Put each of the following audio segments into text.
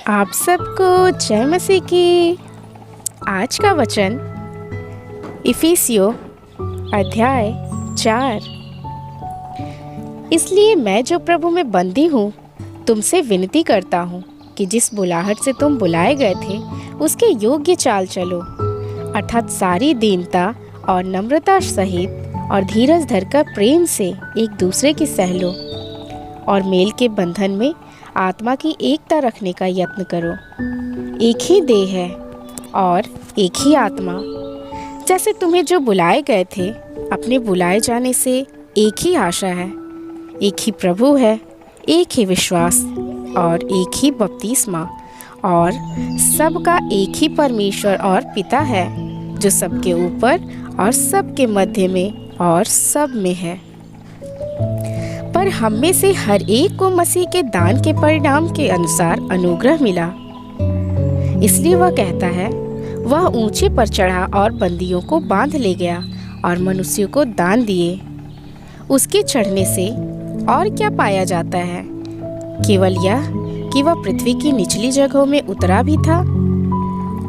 आप सबको जय मसीह की। आज का वचन इफिसियों अध्याय 4। इसलिए मैं जो प्रभु में बंदी हूँ तुमसे विनती करता हूँ कि जिस बुलाहट से तुम बुलाए गए थे उसके योग्य चाल चलो, अर्थात सारी दीनता और नम्रता सहित और धीरज धरकर प्रेम से एक दूसरे की सह लो और मेल के बंधन में आत्मा की एकता रखने का यत्न करो। एक ही देह है और एक ही आत्मा, जैसे तुम्हें जो बुलाए गए थे अपने बुलाए जाने से एक ही आशा है, एक ही प्रभु है, एक ही विश्वास और एक ही बपतिस्मा, और सबका एक ही परमेश्वर और पिता है जो सबके ऊपर और सबके मध्य में और सब में है। पर हम में से हर एक को मसीह के दान के परिणाम के अनुसार अनुग्रह मिला। इसलिए वह कहता है, वह ऊंचे पर चढ़ा और बंदियों को बांध ले गया और मनुष्यों को दान दिए। उसके चढ़ने से और क्या पाया जाता है? केवल यह कि वह पृथ्वी की निचली जगहों में उतरा भी था,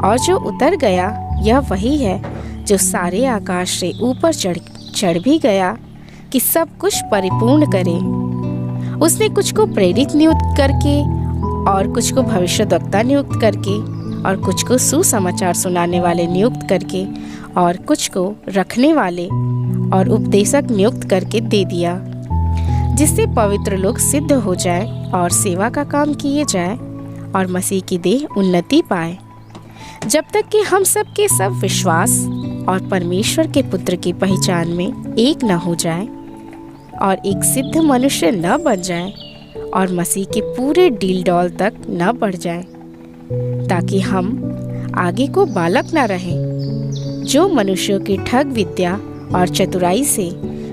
और जो उतर गया यह वही है जो सारे आकाश से ऊपर चढ़ भी गया कि सब कुछ परिपूर्ण करे। उसने कुछ को प्रेरित नियुक्त करके और कुछ को भविष्यद्वक्ता नियुक्त करके और कुछ को सुसमाचार सुनाने वाले नियुक्त करके और कुछ को रखने वाले और उपदेशक नियुक्त करके दे दिया, जिससे पवित्र लोग सिद्ध हो जाए और सेवा का काम किए जाए और मसीह की देह उन्नति पाए, जब तक कि हम सब के सब विश्वास और परमेश्वर के पुत्र की पहचान में एक न हो जाए और एक सिद्ध मनुष्य न बन जाए और मसीह के पूरे डील डॉल तक न बढ़ जाए, ताकि हम आगे को बालक न रहें, जो मनुष्यों की ठग विद्या और चतुराई से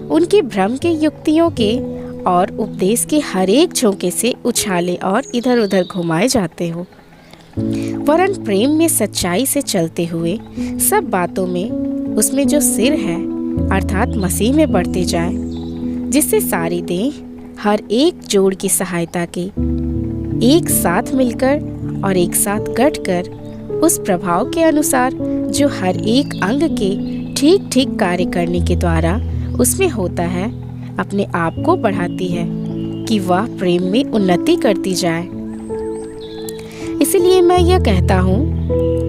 उनके भ्रम के युक्तियों के और उपदेश के हर एक झोंके से उछाले और इधर उधर घुमाए जाते हो, वरन प्रेम में सच्चाई से चलते हुए सब बातों में उसमें जो सिर है अर्थात मसीह में बढ़ते जाए, जिससे सारी देह हर एक जोड़ की सहायता के एक साथ मिलकर और एक साथ गठकर उस प्रभाव के अनुसार जो हर एक अंग के ठीक ठीक कार्य करने के द्वारा उसमें होता है, अपने आप को बढ़ाती है कि वह प्रेम में उन्नति करती जाए। इसलिए मैं यह कहता हूँ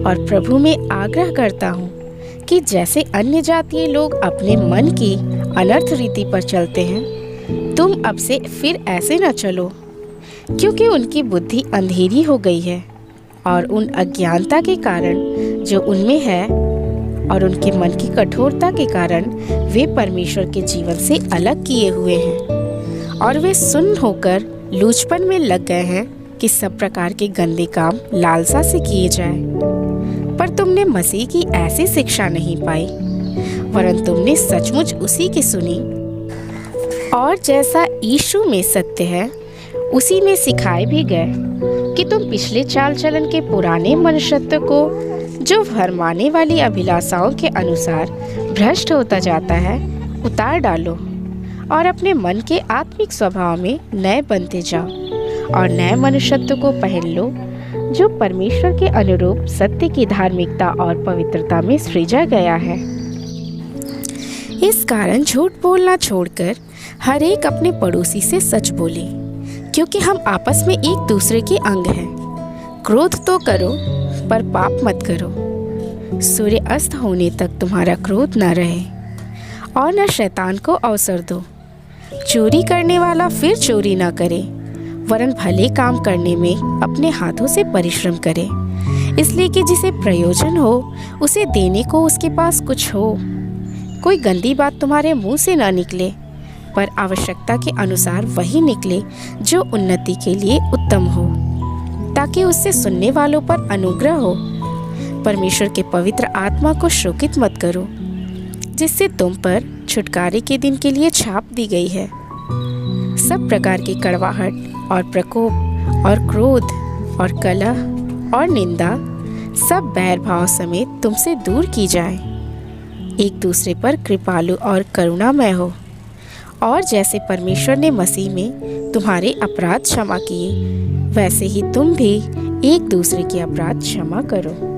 और प्रभु में आग्रह करता हूँ कि जैसे अन्य जातीय लोग अपने मन की अनर्थ रीति पर चलते हैं, तुम अब से फिर ऐसे न चलो, क्योंकि उनकी बुद्धि अंधेरी हो गई है और उन अज्ञानता के कारण जो उनमें है और उनके मन की कठोरता के कारण वे परमेश्वर के जीवन से अलग किए हुए हैं, और वे सुन्न होकर लूचपन में लग गए हैं कि सब प्रकार के गंदे काम लालसा से किए जाए। पर तुमने मसीह की ऐसी शिक्षा नहीं पाई, वरन तुमने सचमुच उसी की सुनी और जैसा यीशु में सत्य है उसी में सिखाए भी गए कि तुम पिछले चाल चलन के पुराने मनुष्यत्व को, जो भरमाने वाली अभिलाषाओं के अनुसार भ्रष्ट होता जाता है, उतार डालो और अपने मन के आत्मिक स्वभाव में नए बनते जाओ और नए मनुष्यत्व को पहन लो, जो परमेश्वर के अनुरूप सत्य की धार्मिकता और पवित्रता में सृजा गया है। इस कारण झूठ बोलना छोड़कर हर एक अपने पड़ोसी से सच बोले, क्योंकि हम आपस में एक दूसरे के अंग हैं। क्रोध तो करो पर पाप मत करो। सूर्य अस्त होने तक तुम्हारा क्रोध न रहे और न शैतान को अवसर दो। चोरी करने वाला फिर चोरी न करे, वरन भले काम करने में अपने हाथों से परिश्रम करे, इसलिए कि जिसे प्रयोजन हो उसे देने को उसके पास कुछ हो। कोई गंदी बात तुम्हारे मुंह से ना निकले, पर आवश्यकता के अनुसार वही निकले जो उन्नति के लिए उत्तम हो, ताकि उससे सुनने वालों पर अनुग्रह हो। परमेश्वर के पवित्र आत्मा को शोकित मत करो, जिससे तुम पर छुटकारे के दिन के लिए छाप दी गई है। सब प्रकार की कड़वाहट और प्रकोप और क्रोध और कलह और निंदा सब बैर भाव समेत तुमसे दूर की जाए। एक दूसरे पर कृपालु और करुणामय हो, और जैसे परमेश्वर ने मसीह में तुम्हारे अपराध क्षमा किए, वैसे ही तुम भी एक दूसरे के अपराध क्षमा करो।